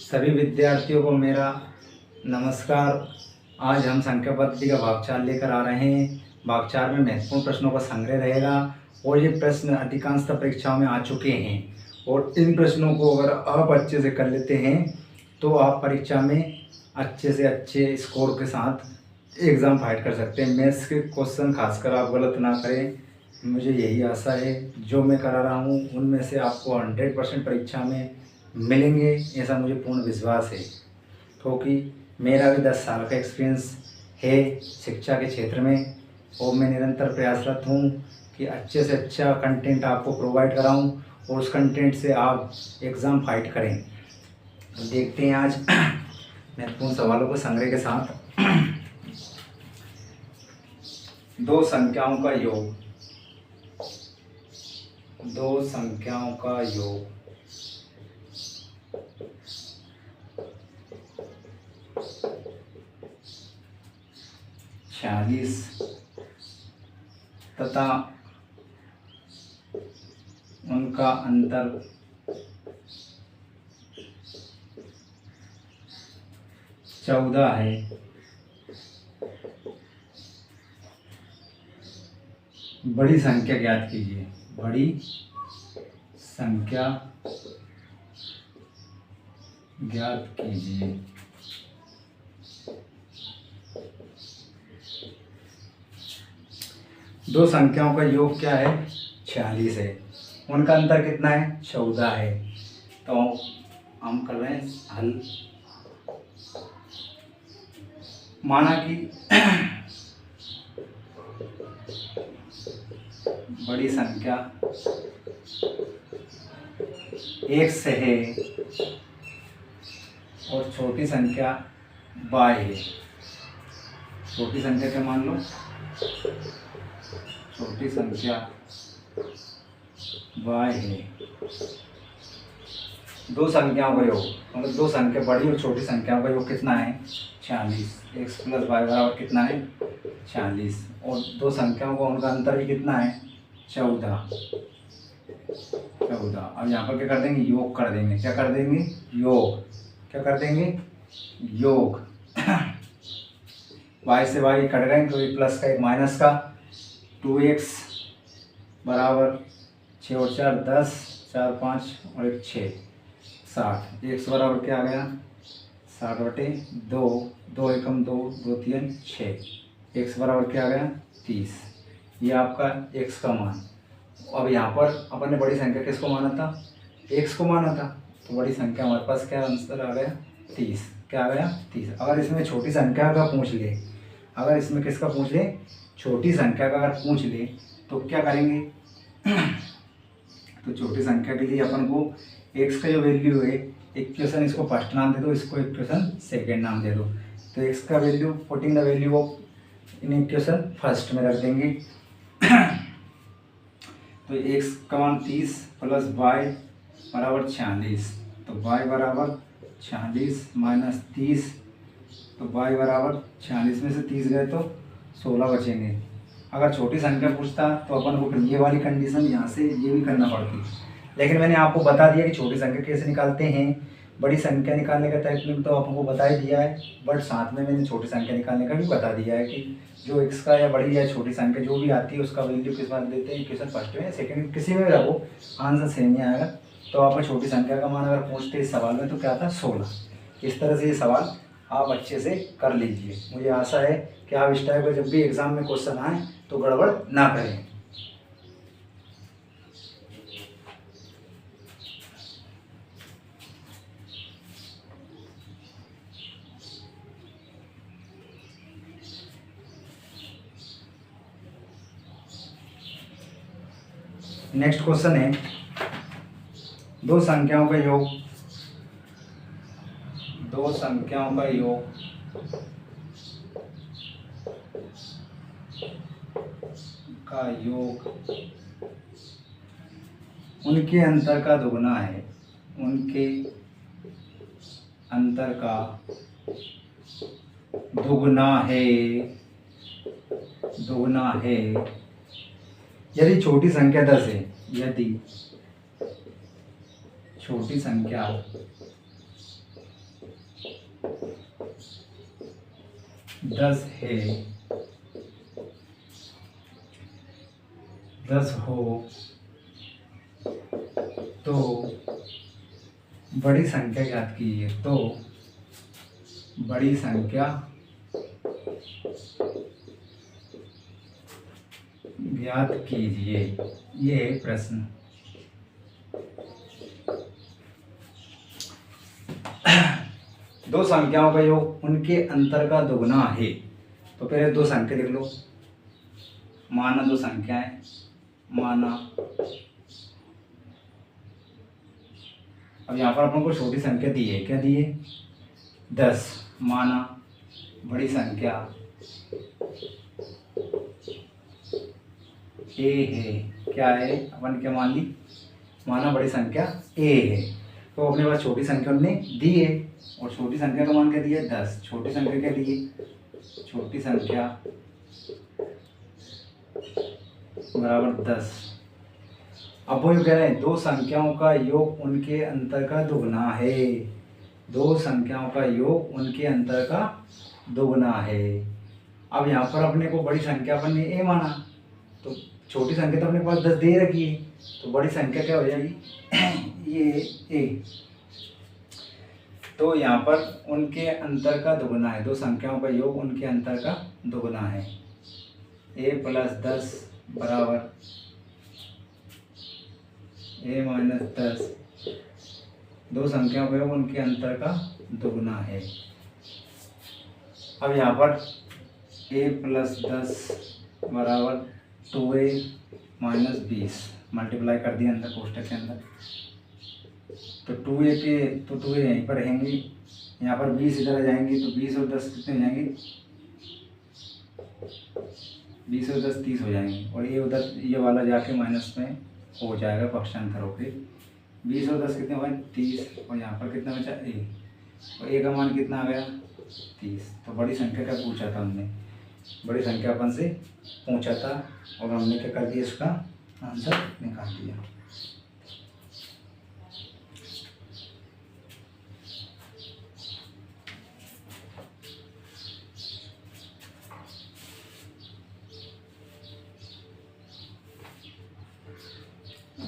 सभी विद्यार्थियों को मेरा नमस्कार। आज हम संख्या पद्धति का भाग 4 लेकर आ रहे हैं। भाग 4 में महत्वपूर्ण प्रश्नों का संग्रह रहेगा और ये प्रश्न अधिकांशतः परीक्षाओं में आ चुके हैं और इन प्रश्नों को अगर आप अच्छे से कर लेते हैं तो आप परीक्षा में अच्छे से अच्छे स्कोर के साथ एग्ज़ाम फाइट कर सकते हैं। मैथ्स के क्वेश्चन खासकर आप गलत ना करें, मुझे यही आशा है। जो मैं करा रहा हूँ उनमें से आपको 100% परीक्षा में मिलेंगे, ऐसा मुझे पूर्ण विश्वास है, क्योंकि मेरा भी 10 साल का एक्सपीरियंस है शिक्षा के क्षेत्र में और मैं निरंतर प्रयासरत हूँ कि अच्छे से अच्छा कंटेंट आपको प्रोवाइड कराऊँ और उस कंटेंट से आप एग्ज़ाम फाइट करें। तो देखते हैं आज महत्वपूर्ण सवालों को संग्रह के साथ। दो संख्याओं का योग, दो संख्याओं का योग 46 तथा उनका अंतर 14 है। बड़ी संख्या ज्ञात कीजिए। बड़ी संख्या ज्ञात कीजिए। दो संख्याओं का योग क्या है? 46 है। उनका अंतर कितना है? 14 है। तो हम कर रहे हैं हल। माना कि बड़ी संख्या एक से है और छोटी संख्या बाय है। छोटी संख्या क्या मान लो? छोटी संख्या बाय है। दो संख्याओं का योग मतलब दो संख्या बड़ी और छोटी संख्याओं का योग कितना है? 46। x प्लस वाई बराबर कितना है? 46। और दो संख्याओं का उनका अंतर भी कितना है? 14। अब यहाँ पर क्या कर देंगे? योग कर देंगे। क्या कर देंगे? योग। क्या कर देंगे? योग। y से y कट गए तो एक प्लस का एक माइनस का। 2x बराबर 6 और 4 10, 4 5 और 1 6 60। x बराबर क्या आ गया? 60/2। 2 एकम 2, 2 3 6। x बराबर क्या आ गया? 30। ये आपका x का मान। अब यहाँ पर अपन ने बड़ी संख्या किसको माना था? x को माना था। तो बड़ी संख्या हमारे पास क्या आंसर आ गया? 30। क्या आ गया? 30। अगर इसमें छोटी संख्या का पूछ ले, अगर इसमें किसका पूछ ले? छोटी संख्या का अगर पूछ ले तो क्या करेंगे? तो छोटी संख्या के लिए अपन को x का जो वैल्यू है, इक्वेशन इसको फर्स्ट नाम दे दो, इसको इक्वेशन सेकेंड नाम दे दो। तो x का value putting the value of in equation first में रख देंगे। तो x का मान 30 प्लस y बराबर 46। तो y बराबर 46 माइनस 30। तो y बराबर 46 में से 30 गए तो 16 बचेंगे। अगर छोटी संख्या पूछता तो अपन को ये वाली कंडीशन यहाँ से ये भी करना पड़ती, लेकिन मैंने आपको बता दिया कि छोटी संख्या कैसे निकालते हैं। बड़ी संख्या निकालने का टेक्निक तो आपको बता ही दिया है, बट साथ में मैंने छोटी संख्या निकालने का भी बता दिया है कि जो x का या बड़ी या छोटी संख्या जो भी आती है उसका वैल्यू किस बार देते हैं, इक्वेशन फर्स्ट में सेकंड किसी में रखो, आंसर सेम ही आएगा। तो आपको छोटी संख्या का मान अगर पूछते इस सवाल में तो क्या था? 16। इस तरह से ये सवाल आप अच्छे से कर लीजिए। मुझे आशा है कि आप इस टाइप का जब भी एग्ज़ाम में क्वेश्चन आए तो गड़बड़ ना करें। नेक्स्ट क्वेश्चन है दो संख्याओं का योग, दो संख्याओं का योग उनके अंतर का दुगना है। उनके अंतर का दुगना है, दुगना है। यदि छोटी संख्या 10 है, यदि छोटी संख्या 10 है, 10 हो तो बड़ी संख्या ज्ञात कीजिए। तो बड़ी संख्या ज्ञात कीजिए, ये है प्रश्न। दो संख्याओं का योग उनके अंतर का दुगना है। तो पहले दो संख्या लिख लो, माना दो संख्याएं, माना। अब यहाँ पर अपन को छोटी संख्या दी है, क्या दी है? 10। माना बड़ी संख्या ए है। क्या है? अपन क्या मान ली? माना बड़ी संख्या ए है। तो अपने पास छोटी संख्या उन्होंने दी है, और छोटी संख्या का मान क्या दिया? 10। छोटी संख्या क्या दी है? छोटी संख्या बराबर 10। अब वो कह रहे हैं दो संख्याओं का योग उनके अंतर का दुगना है। दो संख्याओं का योग उनके अंतर का दुगना है। अब यहाँ पर अपने को बड़ी संख्या अपन ने ए माना, तो छोटी संख्या तो अपने पास 10 दे रखी है, तो बड़ी संख्या क्या हो जाएगी? ये ए। तो यहाँ पर उनके अंतर का दुगना है, दो संख्याओं का योग उनके अंतर का दुगना है। a + 10 बराबर a - 10। दो संख्याओं का योग उनके अंतर का दुगना है। अब यहाँ पर a + 10 बराबर 2a - 20 मल्टीप्लाई कर दिया अंदर कोष्टक के अंदर। तो 2a के तो 2a यहीं पर रहेंगे, यहाँ पर 20 इधर आ जाएंगे, तो 20 और 10 कितने हो जाएंगे? 20 और 10 30 हो जाएंगे, और ये उधर ये वाला जाके माइनस में हो जाएगा पक्षांतर होके। 20 और 10 कितने हुए? 30, और यहाँ पर कितना बचा? ए, और ए का मान कितना आ गया? 30। तो बड़ी संख्या का पूछा था हमने, बड़ी संख्या अपन से पूछा था, और हमने क्या कर दिया? इसका आंसर निकाल दिया।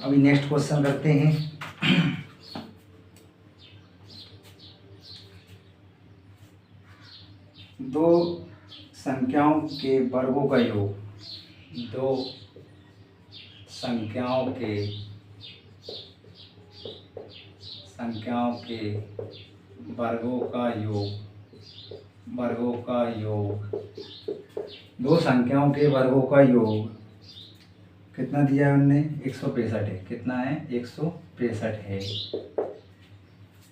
अभी नेक्स्ट क्वेश्चन करते हैं। दो संख्याओं के वर्गों का योग, दो संख्याओं के वर्गों का योग, वर्गों का योग, दो संख्याओं के वर्गों का योग कितना दिया है उनने? 165 है। कितना है? 165 है।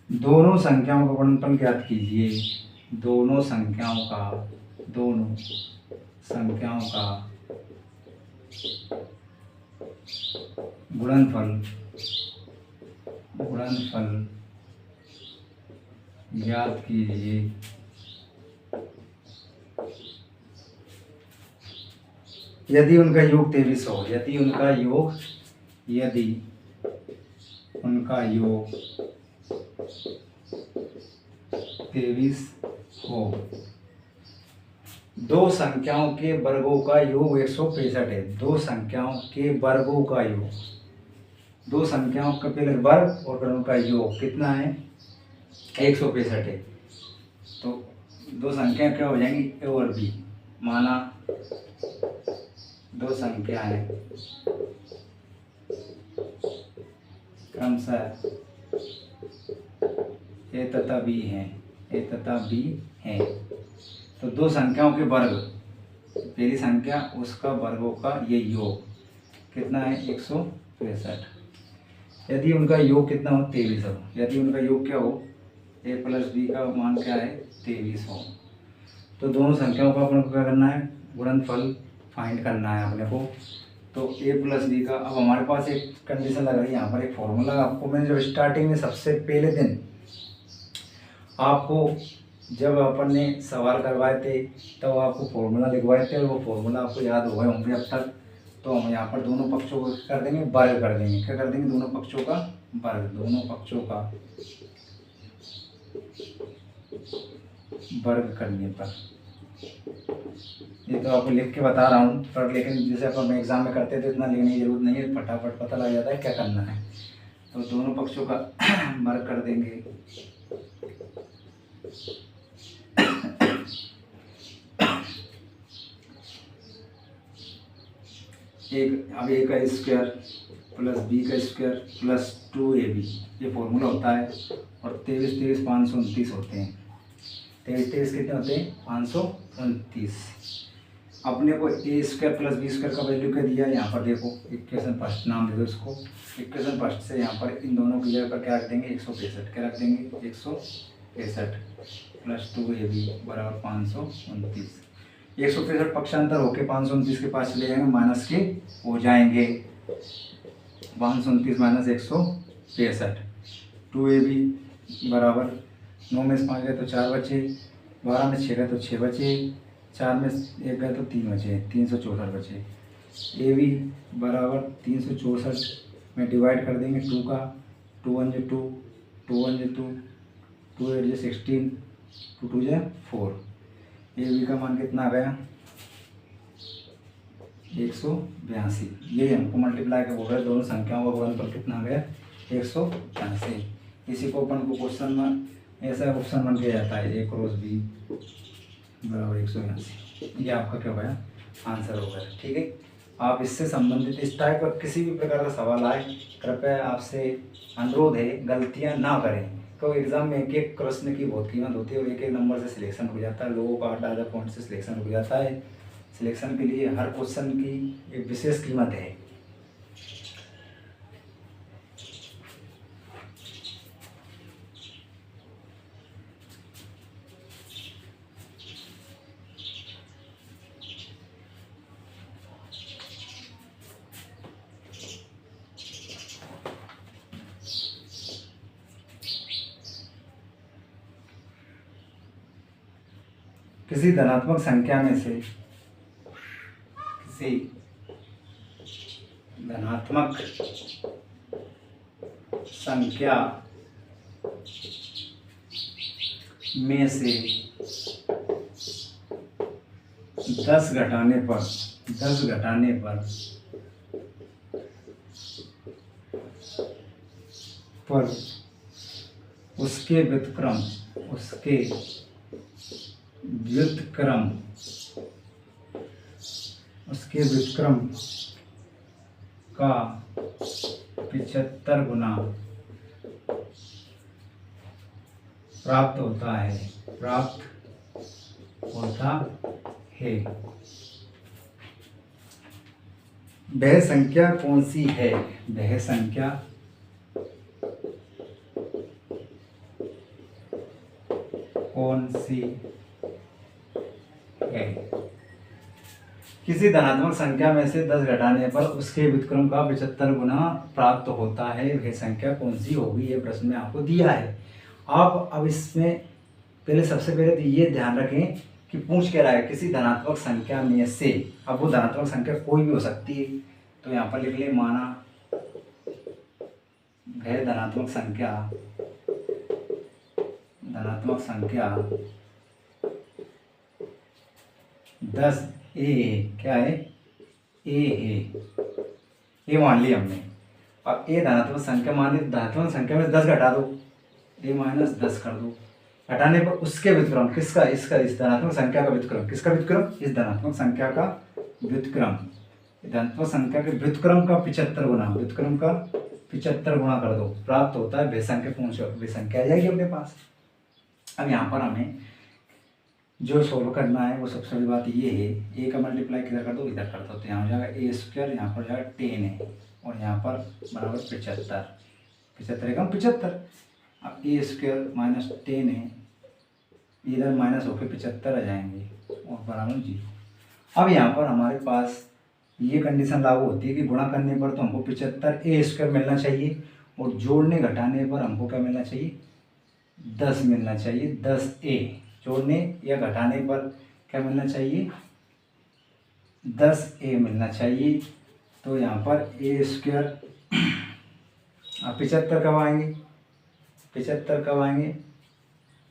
दोनों संख्याओं का गुणनफल ज्ञात कीजिए। दोनों संख्याओं का गुणनफल ज्ञात कीजिए। यदि उनका योग 23 हो, यदि उनका योग 23 हो। दो संख्याओं के वर्गों का योग 165 है। दो संख्याओं के वर्गों का योग, दो संख्याओं का पहले वर्ग और फिर उनका योग कितना है? 165 है। तो दो संख्या क्या हो जाएंगी? ए और बी। माना दो संख्याएं क्रमशः ए तथा बी हैं। तो दो संख्याओं के वर्ग, पहली संख्या उसका वर्गों का ये योग कितना है? 165। यदि उनका योग कितना हो? 23 हो। यदि उनका योग क्या हो? a + b का मान क्या है? 23 हो। तो दोनों संख्याओं का अपन को क्या करना है? गुणनफल फाइंड करना है अपने को। तो a + b का, अब हमारे पास एक कंडीशन लग रही है, यहाँ पर एक फॉर्मूला आपको मैंने जब स्टार्टिंग में सबसे पहले दिन आपको जब अपन ने सवाल करवाए थे तब आपको फॉर्मूला लिखवाए थे, और वो फॉर्मूला आपको याद हो गए होंगे अब तक। तो हम यहाँ पर दोनों पक्षों को कर देंगे वर्ग कर देंगे। क्या कर देंगे? दोनों पक्षों का वर्ग। दोनों पक्षों का वर्ग करने पर ये तो आपको लिख के बता रहा हूँ, पर लेकिन जैसे अपन एग्ज़ाम में करते तो इतना लिखने की जरूरत नहीं है, फटाफट पता लग जाता है क्या करना है। तो दोनों पक्षों का वर्ग कर देंगे। अब ए का स्क्वायर प्लस बी का स्क्वायर प्लस 2ab, ये फॉर्मूला होता है। और 23 529 होते हैं। 23 कितने होते हैं? 529। अपने को ए स्क्वायर प्लस बी स्क्वायर का वैल्यू क्या दिया है यहाँ पर देखो, इक्वेशन फर्स्ट नाम दे दो इसको। इक्वेशन फर्स्ट से यहाँ पर इन दोनों की जगह पर क्या रख देंगे? 165। क्या रख देंगे? 165 प्लस 2ab बराबर 529। 165 पक्षांतर होके 529 के पास चले जाएंगे, माइनस के हो जाएंगे। 529 माइनस 165, 2ab बराबर 9 में से 5 गए तो 4 बचे, 12 में 6 गए तो 6 बचे, 4 में 1 गए तो 3 बचे, 364 बचे। ए बी बराबर 364 में डिवाइड कर देंगे 2 का, 2 1 2, 2 1 2, 2 8 16, 2 2 4। ए बी का मान कितना आ गया? 182। ये हमको मल्टीप्लाई कर बोल रहे हैं दोनों संख्याओं का गुणनफल कितना आ गया? 182। इसी को अपन को क्वेश्चन में ऐसा ऑप्शन बन के जाता है, ए क्रॉस बी बराबर 182। ये आपका क्या होगा? आंसर होगा। ठीक है, आप इससे संबंधित इस टाइप का किसी भी प्रकार का सवाल आए, कृपया आपसे अनुरोध है गलतियां ना करें। तो एग्जाम में एक एक प्रश्न की बहुत कीमत होती है और एक एक नंबर से सिलेक्शन हो जाता है, लोगों का 8 पॉइंट से सिलेक्शन हो जाता है। सिलेक्शन के लिए हर क्वेश्चन की एक विशेष कीमत है। किसी धनात्मक संख्या में से धनात्मक संख्या में से 10 घटाने पर उसके व्युत्क्रम का 75 गुना प्राप्त होता है। वह संख्या कौन सी है? वह संख्या कौन सी है? किसी धनात्मक संख्या में से 10 घटाने पर उसके व्युत्क्रम का 75 गुना प्राप्त होता है, वह संख्या कौन सी होगी? ये प्रश्न में आपको दिया है। आप अब इसमें सबसे पहले तो ये ध्यान रखें कि पूछ क्या रहा है, किसी धनात्मक संख्या में से। अब वो धनात्मक संख्या कोई भी हो सकती है, तो यहाँ पर लिख ले माना वह धनात्मक संख्या 10 ए क्या है? ए है, ये मान लिया हमने। अब ए धनात्मक संख्या मान ली, धनात्मक संख्या में 10 घटा दो, ए माइनस 10 कर दो। घटाने पर उसके व्युत्क्रम किसका? इसका, इस धनात्मक संख्या का व्युत्क्रम। किसका व्युत्क्रम? इस धनात्मक संख्या का व्युत्क्रम। धनात्मक संख्या के व्युत्क्रम का 75 गुना, व्युत्क्रम का 75 गुना कर दो, प्राप्त होता है वह संख्या कौन सी? वह संख्या आ जाएगी अपने पास। अब यहाँ पर हमें जो सोल्व करना है वो सबसे बड़ी बात ये है, ए का मल्टीप्लाई किधर कर दो? इधर कर दो, तो यहाँ हो जाएगा ए स्क्वायर, यहाँ पर हो जाएगा 10 है और यहाँ पर बराबर 75, 75 एकम 75। अब ए स्क्वायर माइनस 10 है, इधर माइनस होकर 75 आ जाएंगे और बराबर 0। अब यहाँ पर हमारे पास ये कंडीशन लागू होती है कि गुणा करने पर तो हमको 75 ए स्क्वायर मिलना चाहिए और जोड़ने घटाने पर हमको क्या मिलना चाहिए? 10 मिलना चाहिए। 10 ए जोड़ने या घटाने पर क्या मिलना चाहिए? 10 ए मिलना चाहिए। तो यहाँ पर ए स्क्वायर, अब 75 कब आएंगे? 75 कब आएंगे?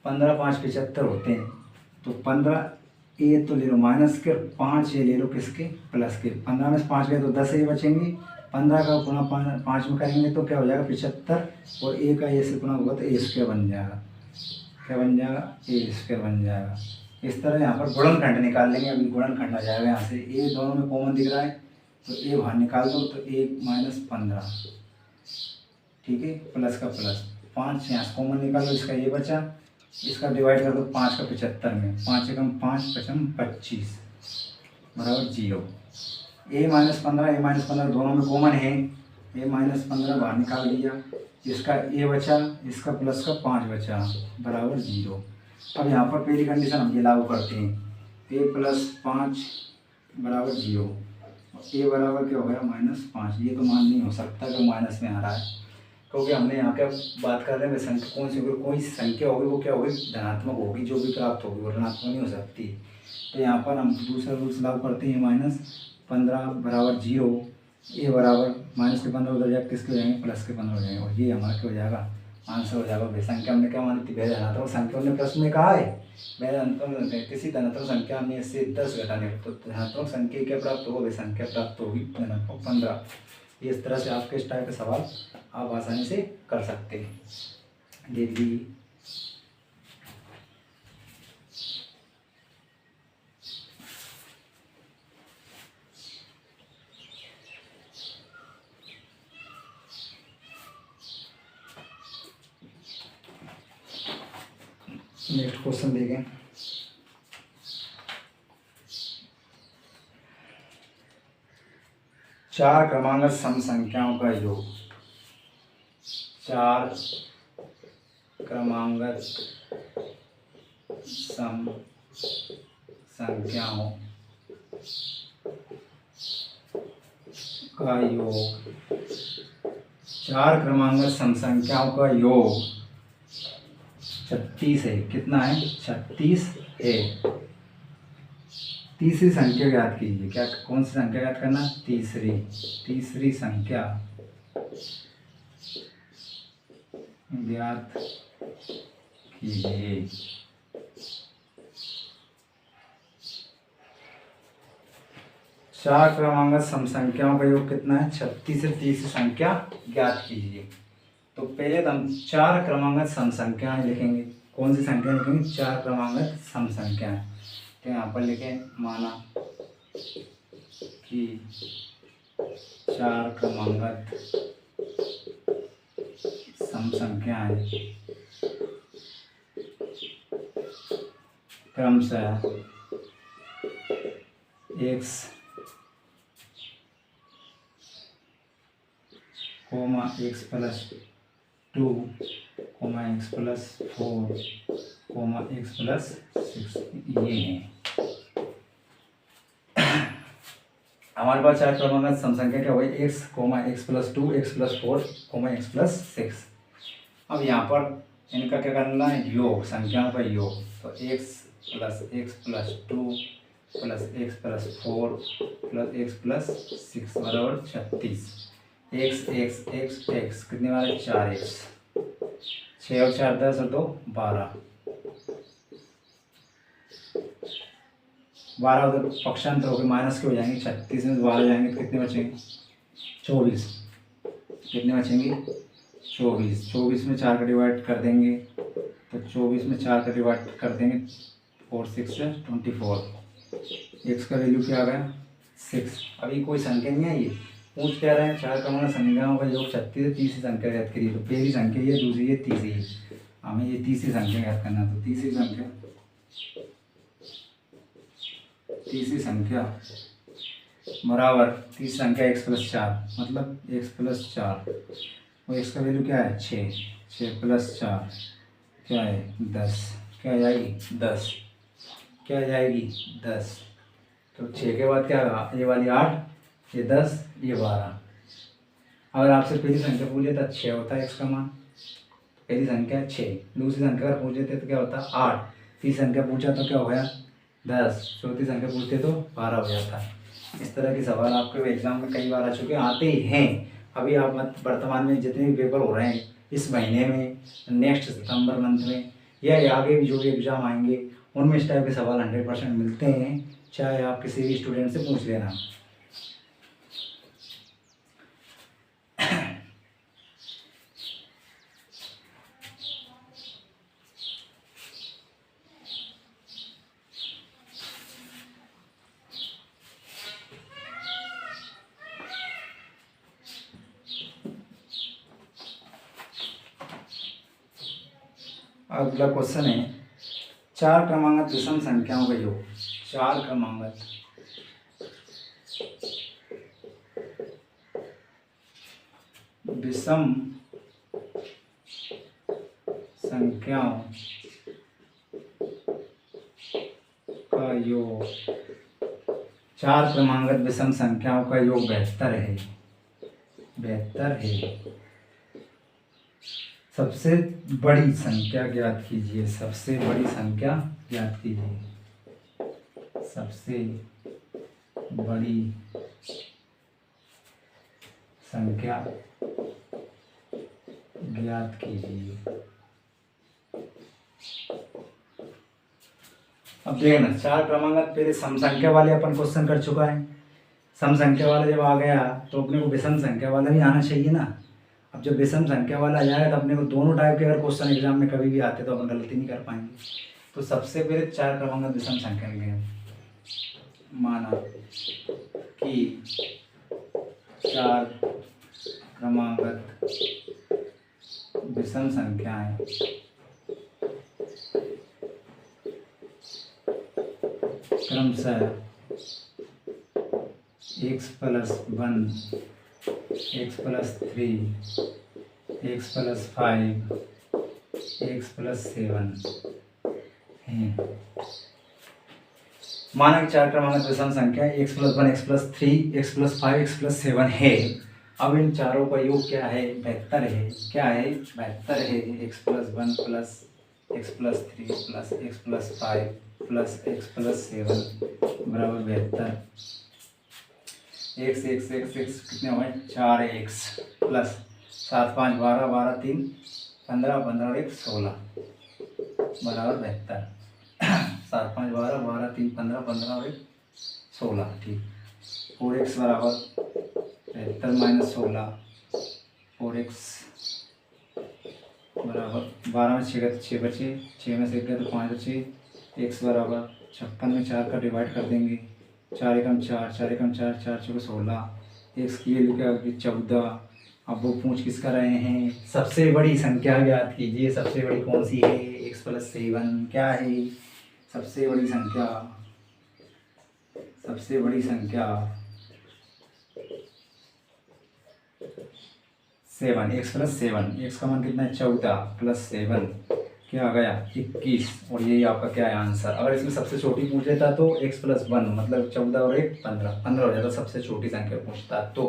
15 5 75 होते हैं, तो 15 ये तो ले लो माइनस के, 5 ये ले लो किसके, प्लस के। 15 में से 5 गए तो 10 ये बचेंगे। 15 का गुणा 5 में करेंगे तो क्या हो जाएगा 75, और ए का ए से गुणा होगा तो ए स्क्वायर बन जाएगा। क्या बन जाएगा, ए स्क्वायर बन जाएगा। इस तरह यहाँ पर गुणनखंड निकाल लेंगे। अभी गुणनखंड आ जाएगा यहाँ से, ए दोनों में कॉमन दिख रहा है तो ए बाहर निकाल दो, तो ए माइनस 15, ठीक है, प्लस का प्लस 5 यहाँ से कॉमन निकालो, इसका ये बचा, इसका डिवाइड कर दो 5 का 75 में, 5 एकम 5 पचम 25 बराबर 0। ए माइनस 15 दोनों में कॉमन है, ए माइनस 15 बाहर निकाल दिया, इसका ए बचा, इसका प्लस का 5 बचा बराबर 0। अब यहाँ पर पहली कंडीशन हम ये लागू करते हैं, ए प्लस 5 बराबर 0, ए बराबर क्या हो गया -5। ये तो मान नहीं हो सकता कि माइनस में आ रहा है, क्योंकि हमने यहाँ क्या बात कर रहे हैं, संख्या कौन सी होगी, कोई संख्या होगी वो क्या होगी, धनात्मक होगी, जो भी प्राप्त होगी वो ऋणात्मक नहीं हो सकती। तो यहाँ पर हम दूसरा रूल्स लागू करते हैं, -15 बराबर 0, ए बराबर माइनस के 15 उधर जाकर किसके हो जाएंगे, प्लस के 15 हो जाएंगे, और ये हमारा क्या हो जाएगा, आंसर हो जाएगा। वे संख्या हमने क्या मानी थी, वह धनात्मक संख्या, हमने प्रश्न में कहा है वह धनात्मक, किसी धनात्मक संख्या में से 10 घटाने तो धनात्मक संख्या क्या प्राप्त होगा, वह संख्या प्राप्त होगी धनात्मक 15। इस तरह से आपके इस टाइप के सवाल आप आसानी से कर सकते हैं। डेली नेक्स्ट क्वेश्चन देखें। चार क्रमांक सम संख्याओं का योग, 4 क्रमांक सम संख्याओं का योग, 4 क्रमांक सम संख्याओं का योग 36 है। कितना है, 36 है। तीसरी संख्या ज्ञात कीजिए। क्या, कौन सी संख्या ज्ञात करना, तीसरी संख्या ज्ञात कीजिए। चार क्रमांक सम संख्याओं का योग कितना है, 36 से तीसरी संख्या ज्ञात कीजिए। तो पहले तो हम 4 क्रमांक सम संख्याएं लिखेंगे। कौन सी संख्या लिखेंगे, 4 क्रमांक सम संख्याएं। तो यहाँ पर लिखें, माना कि 4 क्रमांक सम संख्याएं क्रमशः x, x plus 2, x plus 4, x plus 6 ये हैं। हमारे पास 4 क्रमांक सम संख्या क्या हुई, x plus 2, x plus 4, x plus 6। अब यहाँ पर इनका क्या करना है, योग, संख्याओं का योग। तो x plus 2 plus x plus 4 plus x plus 6 बराबर 36। x कितने वाले, 4x, 6 और 4 10 और 2 12, 12 उधर पक्षांतर हो गए, माइनस के हो जाएंगे, 36 में 12 जाएंगे तो कितने बचेंगे, 24। कितने बचेंगे, 24 में 4 का डिवाइड कर देंगे तो 24 में 4 का डिवाइड कर देंगे, 4 6 24। x का वैल्यू क्या आ गया, 6। अभी कोई संख्या नहीं है, ये पूछ क्या रहे हैं, 4 क्रमांक संख्याओं का योग 36 से तीसरी संख्या ज्ञात करिए। तो पहली संख्या ये, दूसरी ये, तीसरी है, हमें ये तीसरी संख्या ज्ञात करना। तो तीसरी संख्या बराबर तीसरी संख्या x प्लस 4, मतलब x प्लस 4, और x का वैल्यू क्या है, 6 प्लस 4 क्या है, 10। क्या आ जाएगी, 10। क्या आ जाएगी, 10। तो 6 के बाद क्या होगा, ये वाली 8, ये 10, ये 12। अगर आपसे पहली संख्या पूछ लेता 6 होता है x का मान, पहली संख्या 6, दूसरी संख्या अगर पूछ लेते तो क्या होता, 8, तीसरी संख्या पूछा तो क्या हो गया, 10, चौथी संख्या पूछते तो 12 हो जाता है। इस तरह के सवाल आपके एग्जाम में कई बार आ चुके, आते ही हैं। अभी आप वर्तमान में जितने भी पेपर हो रहे हैं इस महीने में, नेक्स्ट सितंबर मंथ में, या आगे भी जो भी एग्ज़ाम आएंगे उनमें इस टाइप के सवाल 100% मिलते हैं, चाहे आप किसी भी स्टूडेंट से पूछ लेना। अगला क्वेश्चन है 4 क्रमांगत विषम संख्याओं का योग। 4 क्रमांगत विषम संख्याओं का योग। 4 क्रमांगत विषम संख्याओं का योग 72 है। 72 है। सबसे बड़ी संख्या ज्ञात कीजिए। सबसे बड़ी संख्या ज्ञात कीजिए। सबसे बड़ी संख्या ज्ञात कीजिए। अब देखना 4 क्रमांगत पहले सम संख्या वाले अपन क्वेश्चन कर चुका है। सम संख्या वाला जब आ गया तो अपने को विषम संख्या वाला भी आना चाहिए ना। अब जब विषम संख्या वाला आ जाएगा तो अपने को दोनों टाइप के अगर क्वेश्चन एग्जाम में कभी भी आते तो अपन गलती नहीं कर पाएंगे। तो सबसे पहले 4 क्रमांगत विषम संख्या में माना कि 4 क्रमांगत विषम संख्याएं क्रमशः x+1, x+3, x+5, x+7 हैं। माना कि 4 क्रमांगत विषम संख्या x+1, x+3, x+5, x+7 है। अब इन चारों का योग क्या है? 72 है। क्या है? 72 है। x+1 plus x+3 plus x+5 plus x+7 बराबर 72। x कितने हुए? 4x प्लस 7 5 12 12 3 15 15 और 1 16 बराबर 72। 7 5 12 12 3 15 15 और 1 16। ठीक। 4x बराबर 72 माइनस 16। 4x बराबर 12 में 6 बचे, 6 में से गए तो 5 बचे। x बराबर 56 में 4 का डिवाइड कर देंगे। 4 एकम 4, 4 एकम 4, 4 चौके 16। x की वैल्यू क्या होगी? 14। अब वो पूछ किसका रहे हैं? सबसे बड़ी संख्या ज्ञात कीजिए। सबसे बड़ी कौन सी है? x+7। क्या है सबसे बड़ी संख्या? सबसे बड़ी संख्या 7। x+7। x का मान कितना है? 14 प्लस 7 क्या आ गया? 21। और यही आपका क्या है? आंसर। अगर इसमें सबसे छोटी पूछ लेता तो x+1 मतलब 14 और 1 15 15 हो जाता। सबसे छोटी संख्या पूछता तो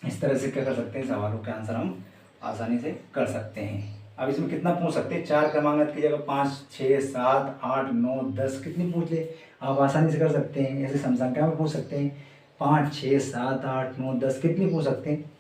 इस तरह से क्या कर सकते हैं? सवालों के आंसर हम आसानी से कर सकते हैं। अब इसमें कितना पूछ सकते हैं? 4 क्रमांगत की जगह 5 6 7 8 9 10 कितनी पूछ ले आप आसानी से कर सकते हैं। ऐसे सम संख्या में पूछ सकते हैं। 5 6 7 8 9 10 कितनी पूछ सकते हैं?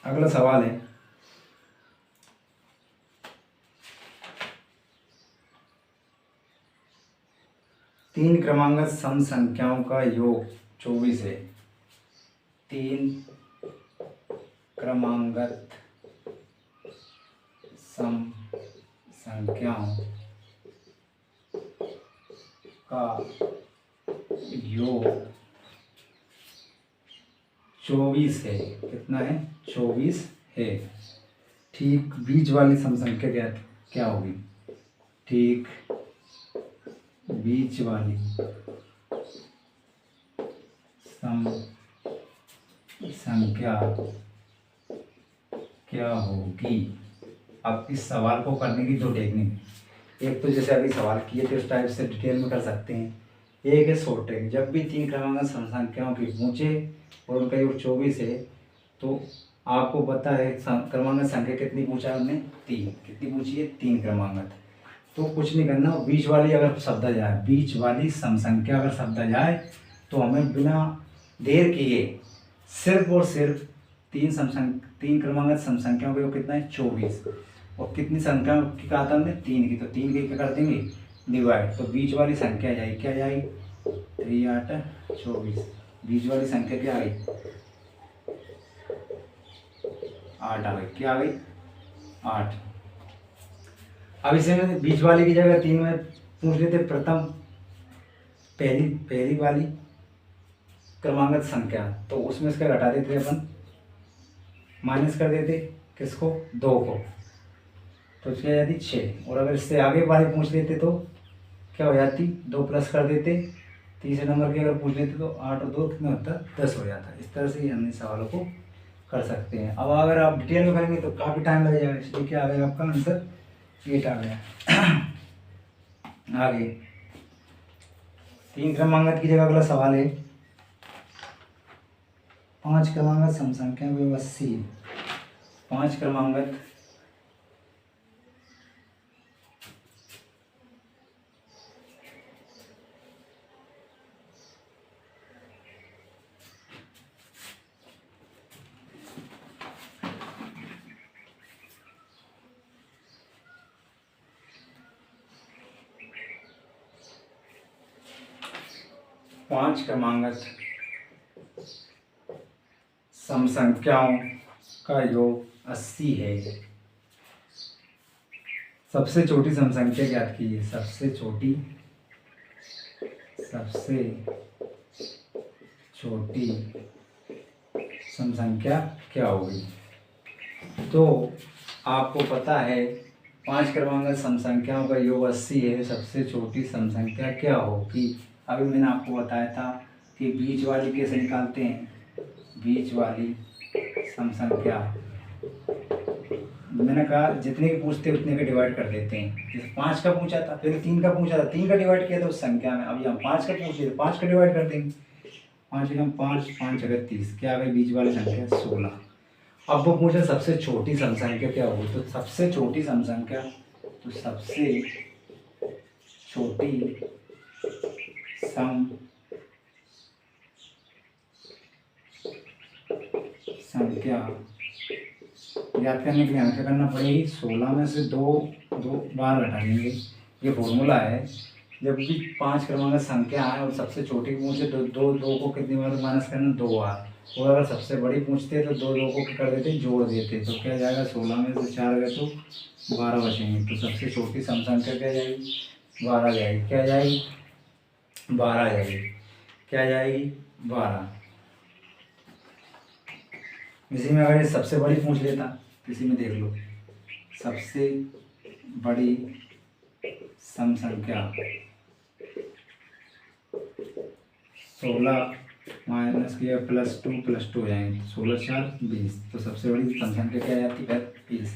अगला सवाल है तीन क्रमांगत सम संख्याओं का योग 24 है। 3 क्रमांगत सम संख्याओं का योग 24 है। कितना है? 24 है। ठीक बीच वाली सम संख्या क्या होगी? ठीक बीच वाली सम संख्या क्या होगी? अब इस सवाल को करने की दो टेक्निक, एक तो जैसे अभी सवाल किए थे उस टाइप से डिटेल में कर सकते हैं। एक है शॉर्ट ट्रिक। जब भी 3 क्रमांगत सम संख्याओं की पूछे और उनका योग 24 है तो आपको पता है क्रमांगत संख्या कितनी पूछा है हमने, 3। कितनी पूछी है, 3 क्रमांगत। तो कुछ नहीं करना, बीच वाली अगर शब्द जाए, बीच वाली सम संख्या अगर शब्द जाए तो हमें बिना देर किए सिर्फ और सिर्फ 3 क्रमांगत सम संख्याओं के कितना है, 24। और कितनी संख्या की कहा था हमने, 3 की, तो 3 की क्या कर देंगे, डिवाइड। तो बीच वाली संख्या जाएगी, क्या जाएगी, 3 8 24। बीच वाली संख्या क्या आ गई, 8 आ गई। क्या आ गई, 8। अब इसे में बीच वाली की जगह 3 में पूछ लेते प्रथम पहली वाली क्रमांगत संख्या, तो उसमें इसका घटा देते अपन, माइनस कर देते किसको, 2 को, तो इसकी आ जाती 6। और अगर इससे आगे वाली पूछ लेते तो क्या हो जाती, 2 प्लस कर देते। तीसरे नंबर की अगर पूछ लेते तो 8 और 2 कितना होता, 10 हो जाता। इस तरह से ही हम इन सवालों को कर सकते हैं। अब अगर आप डिटेल में करेंगे तो काफ़ी टाइम लग जाएगा, इसलिए क्या आ गया आपका आंसर, 8 आ गया। आगे 3 क्रमांगत की जगह अगला सवाल है, 5 क्रमांगत सम संख्या में 80। 5 क्रमांगत सम संख्याओं का योग 80 है। सबसे छोटी सम संख्या ज्ञात कीजिए। सबसे छोटी सम संख्या क्या होगी। तो आपको पता है 5 क्रमांगत सम संख्याओं का योग 80 है। सबसे छोटी सम संख्या क्या होगी। अभी मैंने आपको बताया था कि बीच वाली कैसे निकालते हैं। बीच वाली सम संख्या मैंने कहा जितने की पूछते उतने का डिवाइड कर देते हैं। जैसे 5 का पूछा था, फिर 3 का पूछा था, 3 का डिवाइड किया था उस संख्या में। अब यहाँ 5 का पूछिए तो 5 का डिवाइड कर देंगे। 5 एकम 5, 5 अगर 30, क्या आ गई बीच वाली संख्या 16। अब वो पूछे सबसे छोटी सम संख्या क्या होगी। तो सबसे छोटी सम संख्या, तो सबसे छोटी सम संख्या याद करने के लिए हमें क्या करना पड़ेगी, 16 में से 2 बार घटा देंगे। ये फॉर्मूला है। जब भी 5 क्रमांक संख्या आए और सबसे छोटी पूछे तो दो को कितनी बार माइनस करना, 2 बार। और अगर सबसे बड़ी पूछते तो दो को क्या कर देते, जोड़ देते। तो क्या जाएगा, 16 में से 4 गए तो 12 बचेंगे। तो सबसे छोटी सम संख्या क्या जाएगी, 12 जाएगी। क्या जाएगी, 12 जाएगी। क्या जाएगी, 12। इसी में अगर ये सबसे बड़ी पूछ लेता, इसी में देख लो, सबसे बड़ी सम संख्या 16 माइनस किया +2 हो जाएंगे। 16 4 20। तो सबसे बड़ी सम संख्या क्या जाती है, 20।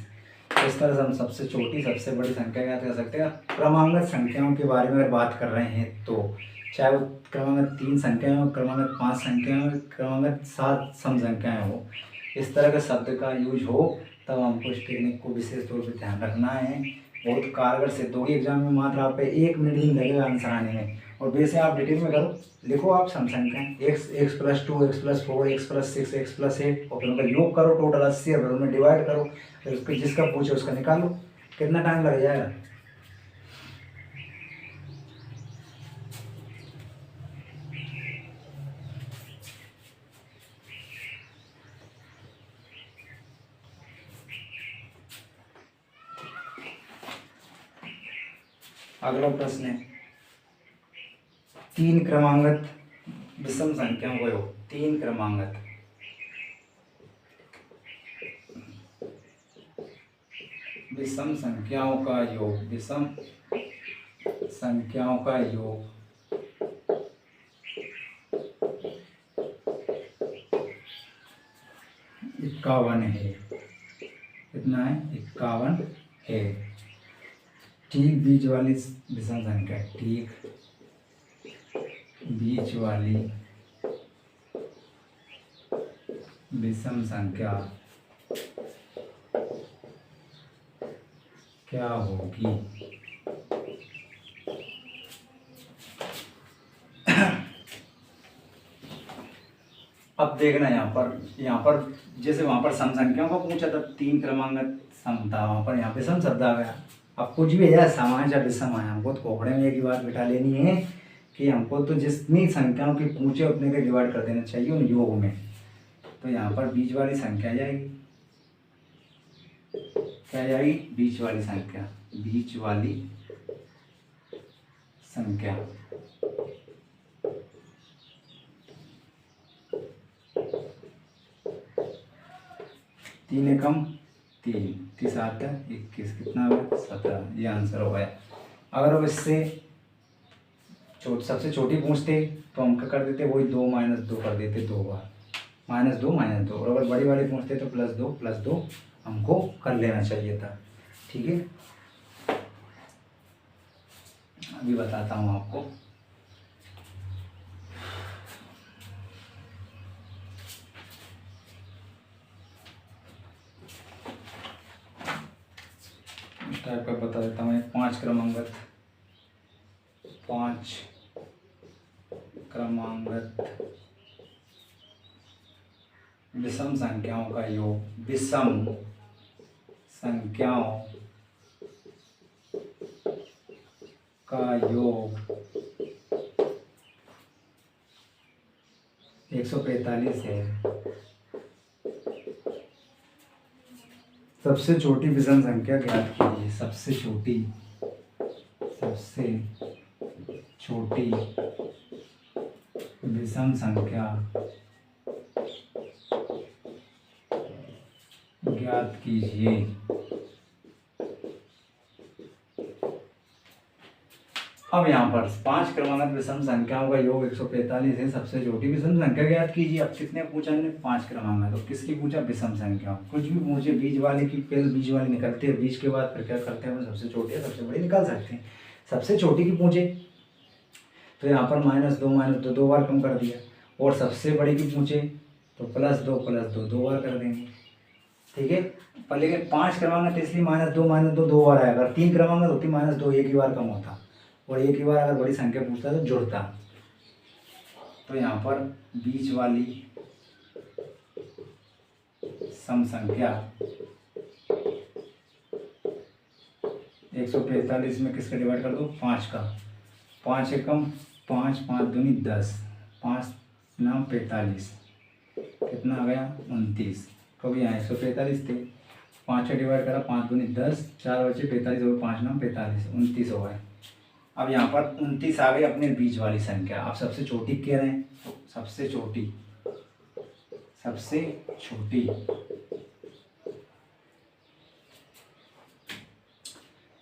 इस तरह से हम सबसे छोटी सबसे बड़ी संख्या क्या कर सकते हैं। क्रमांगत संख्याओं के बारे में अगर बात कर रहे हैं तो चाहे वो क्रमांगत 3 संख्याएं हो, क्रमांगत 5 संख्याएं हो, क्रमांगत 7 सम संख्याएं हो, इस तरह के शब्द का यूज हो तब हमको इस टेक्निक को विशेष तौर पर ध्यान रखना है। बहुत कारगर सिद्ध होगी। एग्जाम में मात्र आप पे 1 मिनट ही लगेगा आंसर आने में। और वैसे आप डिटेल में करो, लिखो आप सम संख्याएं x+2 x+4 x+6 x+8 और फिर उनका योग करो, टोटल 80 है, फिर उनमें डिवाइड करो, फिर उसको जिसका पूछे उसका निकालो। कितना टाइम लग जाएगा। अगला प्रश्न है 3 क्रमांगत विषम संख्याओं का योग। 3 क्रमांगत विषम संख्याओं का योग। विषम संख्याओं का योग 51 है। कितना है, 51 है। ठीक बीच वाली विषम संख्या, ठीक बीच वाली विषम संख्या क्या होगी। अब देखना यहाँ पर जैसे वहाँ पर सम संख्याओं का पूछा था, 3 क्रमांक सम था, वहाँ पर यहाँ पे सम शब्द आ गया। अब कुछ भी है समान या विषम आया, हमको तो खोपड़े में एक ही बात बिठा लेनी है कि हमको तो जितनी संख्याओं की पूछे उतने के डिवाइड कर देना चाहिए उन योग में। तो यहाँ पर बीच वाली संख्या जाएगी, क्या जाएगी, बीच वाली संख्या, बीच वाली संख्या। तीन एकम 3, 3 7 21, कितना हुआ 17, ये आंसर हो गया। अगर अब इससे सबसे छोटी पूछते तो हम क्या कर देते, वही 2 - 2 कर देते 2 बार, -2 -2। और अगर बड़ी वाली पूछते तो +2 हमको कर लेना चाहिए था। ठीक है, अभी बताता हूँ आपको। इस टाइप का बता देता हूँ। 5 क्रमांगत विषम संख्याओं का योग, विषम संख्याओं का योग 145 है। सबसे छोटी विषम संख्या ज्ञात कीजिए। सबसे छोटी विषम संख्या ज्ञात कीजिए। अब यहाँ पर 5 क्रमांक विषम संख्याओं का योग 145 है। सबसे छोटी विषम संख्या ज्ञात कीजिए। अब कितने पूछा हमने, 5 क्रमांक। तो किसकी पूछा, विषम संख्या। कुछ भी पूछे, बीज वाले की, पहले बीज वाली निकलते हैं, बीज के बाद फिर क्या करते हैं, सबसे छोटी या सबसे बड़ी निकाल सकते हैं। सबसे छोटी की पूछे तो यहाँ पर -2 2 बार कम कर दिया, और सबसे बड़ी की पूछे तो +2 2 बार कर देंगे। ठीक है, पर लेकिन 5 क्रमांक तो इसलिए -2 2 बार आएगा। अगर 3 क्रमांक होती -2 एक ही बार कम होता, और एक ही बार अगर बड़ी संख्या पूछता तो जुड़ता। तो यहाँ पर बीच वाली सम संख्या 145 में किसका डिवाइड कर दो, 5 का। 5 एकम 5, 5 दूनी 10, 5 9 45, कितना आ गया 29। कभी यहाँ 145 थे, 5 से डिवाइड करा, 5 दूनी 10, 4 बचे 45 हो गए, 5 9 45, 29 हो गए। अब यहाँ पर 29 आ गई अपने बीच वाली संख्या। अब सबसे छोटी कह रहे हैं, तो सबसे छोटी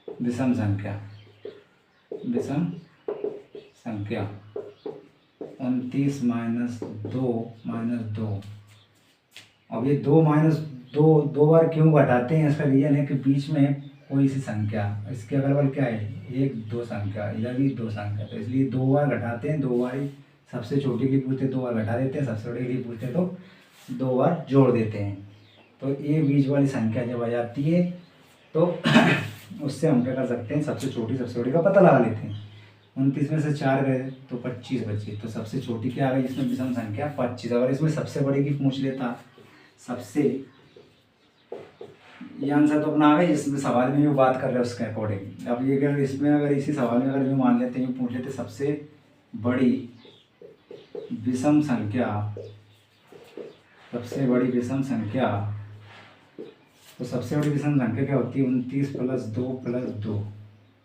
विषम संख्या 29 - 2 अब ये 2 - 2 बार क्यों घटाते हैं, इसका रीजन है कि बीच में कोई सी संख्या, इसके अगल बगल क्या है, 1 2 संख्या, इधर भी 2 संख्या, तो इसलिए 2 बार घटाते हैं। 2 बार ही सबसे छोटी की पूछते 2 बार घटा देते हैं, सबसे बड़ी की पूछते तो 2 बार जोड़ देते हैं। तो ये बीच वाली संख्या जब आ जाती है तो उससे हम क्या कर सकते हैं, सबसे छोटी सबसे बड़ी का पता लगा लेते हैं। 29 में से 4 गए तो 25 बचे, तो सबसे छोटी क्या आ गई इसमें, विषम संख्या 25। अगर इसमें सबसे बड़ी की पूछ लेता, ये आंसर तो अपना आ गया जिसमें सवाल में भी बात कर रहे हैं उसके अकॉर्डिंग। अब ये अगर इसमें, अगर इसी सवाल में अगर यूँ मान लेते हैं, पूछ लेते सबसे बड़ी विषम संख्या, तो सबसे बड़ी विषम संख्या क्या होती है, 29 + 2 + 2,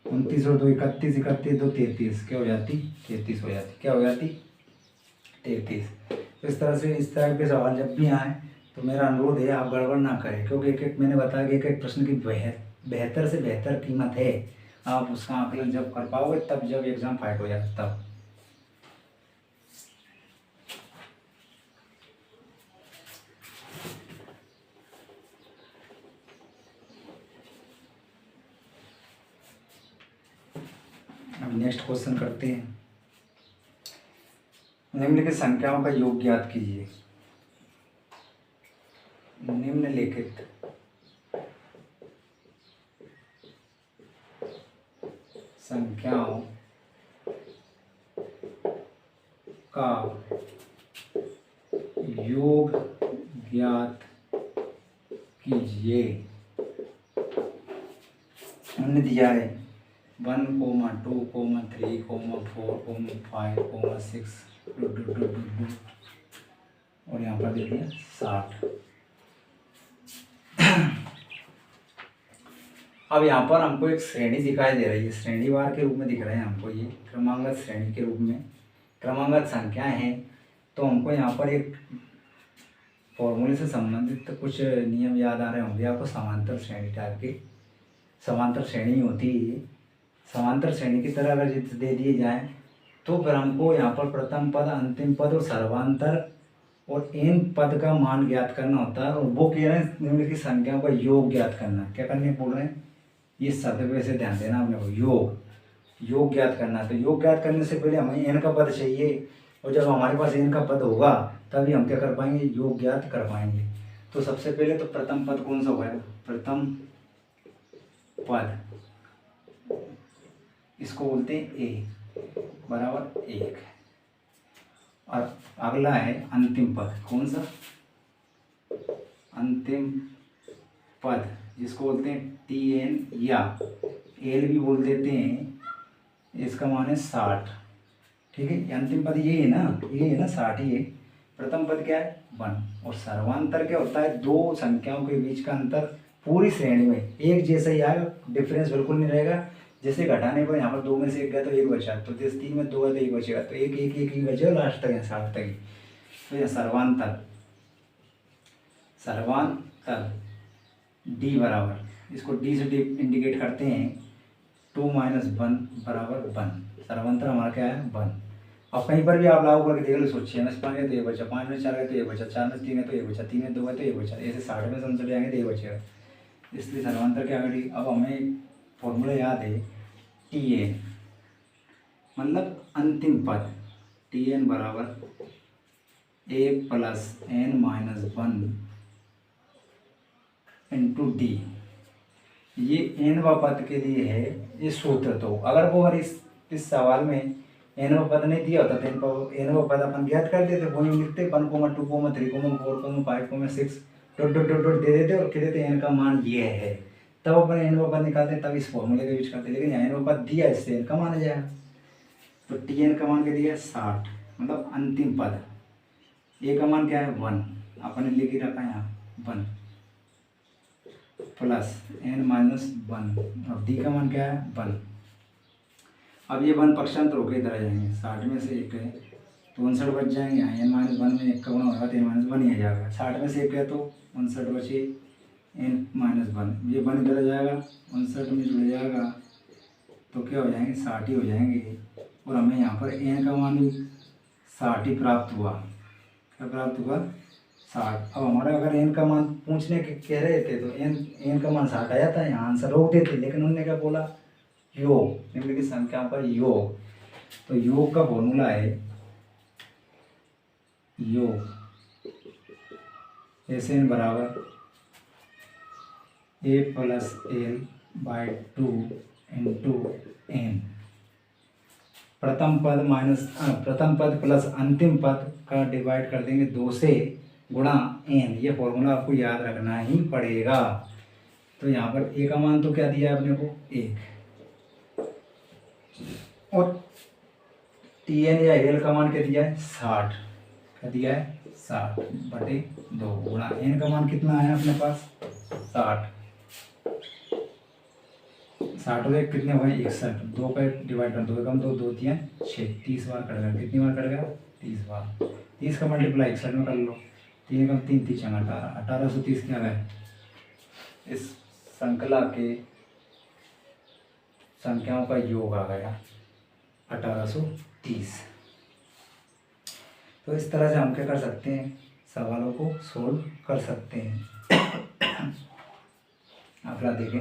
29 और 2 31, 31 2 33, क्या हो जाती, 33 हो जाती, क्या हो जाती 33। इस तरह से इस तरह के सवाल जब भी आए तो मेरा अनुरोध है आप गड़बड़ ना करें, क्योंकि एक मैंने बताया कि एक प्रश्न की बेहतर से बेहतर कीमत है। आप उसका आकलन जब कर पाओगे तब, जब एग्ज़ाम फाइट हो जाए तब। अब नेक्स्ट क्वेश्चन करते हैं। निम्नलिखित संख्याओं का योग ज्ञात कीजिए। निम्नलिखित कीजिए। हमने दिया है 1, 2, 3, 4, 5, 6 और यहाँ पर दे दिया 60। अब यहाँ पर हमको एक श्रेणी दिखाई दे रही है, श्रेणीवार के रूप में दिख रहे हैं हमको, ये क्रमांगत श्रेणी के रूप में क्रमांगत संख्याएं हैं। तो हमको यहाँ पर एक फॉर्मूले से संबंधित कुछ नियम याद आ रहे होंगे आपको। समांतर श्रेणी टाइप की समांतर श्रेणी होती है। समांतर श्रेणी की तरह अगर दे दिए जाएँ तो फिर हमको यहाँ पर प्रथम पद, अंतिम पद और सर्वांतर और इन पद का मान ज्ञात करना होता है। और वो कह रहे हैं निम्नलिखित संख्याओं का योग ज्ञात करना। क्या करने बोल रहे हैं, ये शब्द पे से ध्यान देना आपने को, योग ज्ञात करना। तो योग ज्ञात करने से पहले हमें n का पद चाहिए, और जब हमारे पास n का पद होगा तभी हम क्या कर पाएंगे, योग ज्ञात कर पाएंगे। तो सबसे पहले तो प्रथम पद कौन सा होगा, प्रथम पद इसको बोलते हैं a बराबर 1। और अगला है अंतिम पद, कौन सा, अंतिम पद जिसको बोलते हैं tn या l भी बोल देते हैं, इसका मान है 60। ठीक है, अंतिम पद ये है ना, 60 ही है। प्रथम पद क्या है 1, और सर्वांतर क्या होता है, दो संख्याओं के बीच का अंतर पूरी श्रेणी में एक जैसा ही आएगा, डिफरेंस बिल्कुल नहीं रहेगा। जैसे घटाने पर यहाँ पर 2 में से 1 गया तो 1 बचा, तो जैसे 3 में 2 है तो 1 बचेगा, तो 1 1 1 ही बचेगा लास्ट तक है 60 तक ही। तो यह सर्वांतर d बराबर, इसको d से इंडिकेट करते हैं 2 - 1 बराबर 1। सर्वांतर हमारा क्या है 1। अब कहीं पर भी आप लागू करके देख लो, सोचिए 6 में से 5 है तो ये बचा, 5 में 4 है तो ये बचा, 4 में 3 है तो ये बचा, 3 में 2 है तो ये बचा, ऐसे 60 में से हम चले जाएंगे तो ये बचेगा। इसलिए सर्वांतर क्या करेगी, अब हमें फॉर्मूला याद है tn मतलब अंतिम पद, tn बराबर a plus n minus 1 into D. ये n पद के लिए है ये सूत्र। तो अगर वो इस सवाल में n पद नहीं दिया होता तो n पद अपन ज्ञात कर देते, वो लिखते 1, 2, 3, 4, 5, 6 डॉट डॉट डॉट डॉट दे देते और कह देते n का मान ये है, तब अपन n पद निकालते तब इस फॉर्मूले का यूज करते। लेकिन यहाँ n पद दिया, इससे n का मान आ जाएगा। तो tn का मान क्या दिया 60 मतलब अंतिम पद। a का मान क्या है 1, अपन ने लिख रखा है यहाँ 1 प्लस n माइनस 1 और d का मान क्या है 1। अब ये 1 पक्षांतर होकर इधर आ जाएंगे, 60 में से 1 है तो 59 बच जाएंगे। n माइनस 1 में 1 का गुणा होगा तो n माइनस 1 ही आ जाएगा। 60 में से 1 है तो 59 बचे, n माइनस 1 ये 1 इधर आ जाएगा, 59 में जुड़ जाएगा तो क्या हो जाएंगे 60 ही हो जाएंगे। और हमें यहाँ पर n का मान 60 ही प्राप्त हुआ। क्या प्राप्त हुआ 60। अब हमारा अगर n का मान पूछने के कह रहे थे तो n का मान 60 आया था, यहाँ आंसर रोक देते, लेकिन उन्होंने क्या बोला योग, निम्नलिखित संख्या पर योग। तो योग का फॉर्मूला है योग Sn बराबर a plus l by 2 into n। प्रथम पद प्लस अंतिम पद का डिवाइड कर देंगे 2 से गुणा n। ये फॉर्मूला आपको याद रखना ही पड़ेगा। तो यहाँ पर a का मान तो क्या दिया है अपने को 1, और tn या l का मान क्या दिया है 60। क्या दिया है 60/2 गुणा n का मान कितना है अपने पास 60। 60 हो गए, कितने हुए 61, 2 पे डिवाइड कर 2 कम 2 2 3 6, 30 बार कट गया। कितनी बार कट गया 30 बार। 30 का मल्टीप्लाई 61 में कर लो, 3 कम 3 3 18, 1830 क्या गए, इस श्रृंखला के संख्याओं का योग आ गया 1830। तो इस तरह से हम क्या कर सकते हैं, सवालों को सोल्व कर सकते हैं। अगला देखें,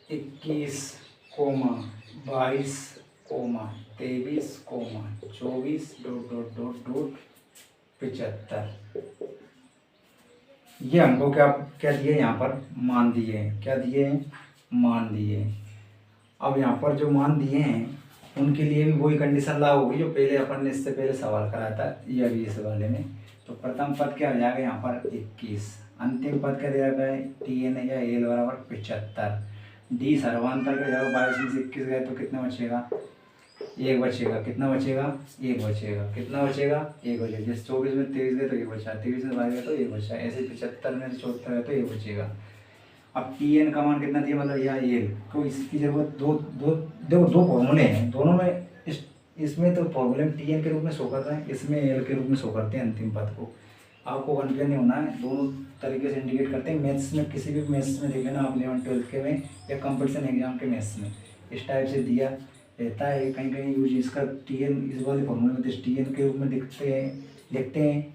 इक्कीस comma 22 comma 23 comma 24 dot dot dot dot 75। ये हमको क्या क्या दिए यहाँ पर मान दिए हैं, क्या दिए हैं मान दिए हैं। अब यहाँ पर जो मान दिए हैं उनके लिए भी वही कंडीशन लागू होगी जो पहले अपन ने इससे पहले सवाल कराया था ये अभी इस वाले में। तो प्रथम पद क्या हो जाएगा यहाँ पर 21, अंतिम पद क्या दिया गया है TN या एल बराबर 75, डी सर्वांतर का जाएगा 22 में से 21 गए तो कितना बचेगा एक बचेगा, कितना बचेगा एक बचेगा, कितना बचेगा एक बचेगा। जैसे 24 में 23 गए तो एक बचा, 23 में 22 गए तो एक बचा, ऐसे 75 में से 74 गए तो एक बचेगा। अब TN का मान कितना दिया मतलब यह एल तो इसकी जरूरत दो दो देखो दो फॉर्मूले हैं दोनों में इसमें तो फॉर्मूले में TN के रूप में शो कर रहे हैं, इसमें एल के रूप में शो करते हैं अंतिम पद को। आपको कन्फ्यूजन नहीं होना है, दोनों तरीके से इंडिकेट करते हैं। मैथ्स में किसी भी मैथ्स में देखे ना आप 11th-12th के में या कंपटीशन एग्जाम के मैथ्स में इस टाइप से दिया रहता है। कहीं कहीं यूज इसका TN इस वाले फॉर्मूले में TN के रूप में लिखते हैं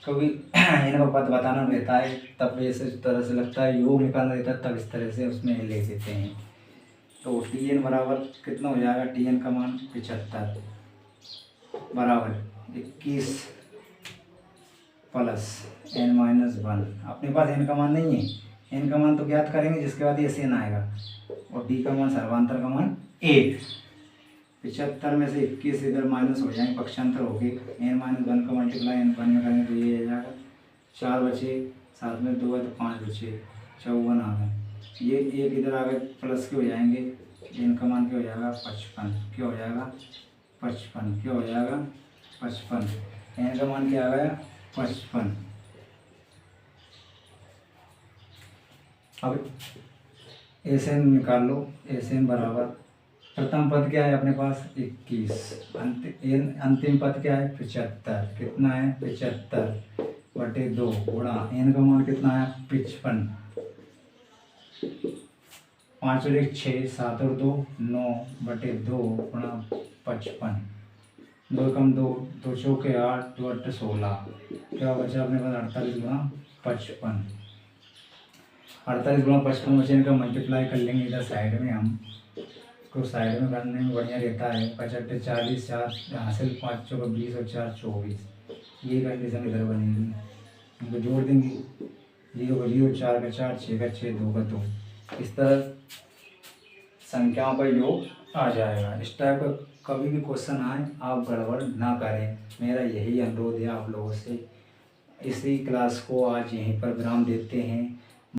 क्योंकि इनका पद बताना रहता है तब इस तरह से लगता है, योग निकालना रहता है तब इस तरह से उसमें ले देते हैं। तो TN बराबर कितना हो जाएगा TN का मान 75 बराबर 21 प्लस n-1। अपने पास n का मान नहीं है, n का मान तो ज्ञात करेंगे जिसके बाद ये n आएगा और d का मान सर्वांतर का मान 1। 75 में से 21 इधर माइनस हो जाएंगे पक्षांतर हो गए, n-1 का मल्टीप्लाई n1 में करेंगे तो ये आ जाएगा 4 बचे, साथ में 2 है तो 5 बचे, 54 आ गए। ये एक इधर आ गए प्लस के हो जाएंगे, n का मान क्या हो जाएगा 55, क्या हो जाएगा 55, क्या हो जाएगा 55, n का मान क्या आ गया 55। अब SN निकाल लो, SN बराबर प्रथम पद क्या है अपने पास 21, अंतिम पद क्या है 75, कितना है 75 बटे 2 गुणा n का मान कितना है 55, 5 और 1 6, 7 और 2 9 बटे 2 गुणा 55, 2 कम 2 2 चौके 8 2 8 16, क्या बचा अपने पास 48 गुणा 55, 48 गुणा 55 बचे इनका मल्टीप्लाई कर लेंगे इधर साइड में, हम इसको साइड में करने में बढ़िया रहता है। 55 40 4 हासिल 5 चौका 20 और 4 24, ये कंडीशन इधर बनेगी, इनको जोड़ देंगे 0 का 0 4 का 4 6 का 6 2 का 2, इस तरह संख्याओं का योग आ जाएगा। इस टाइप का कभी भी क्वेश्चन आए आप गड़बड़ ना करें, मेरा यही अनुरोध है आप लोगों से। इसी क्लास को आज यहीं पर विराम देते हैं।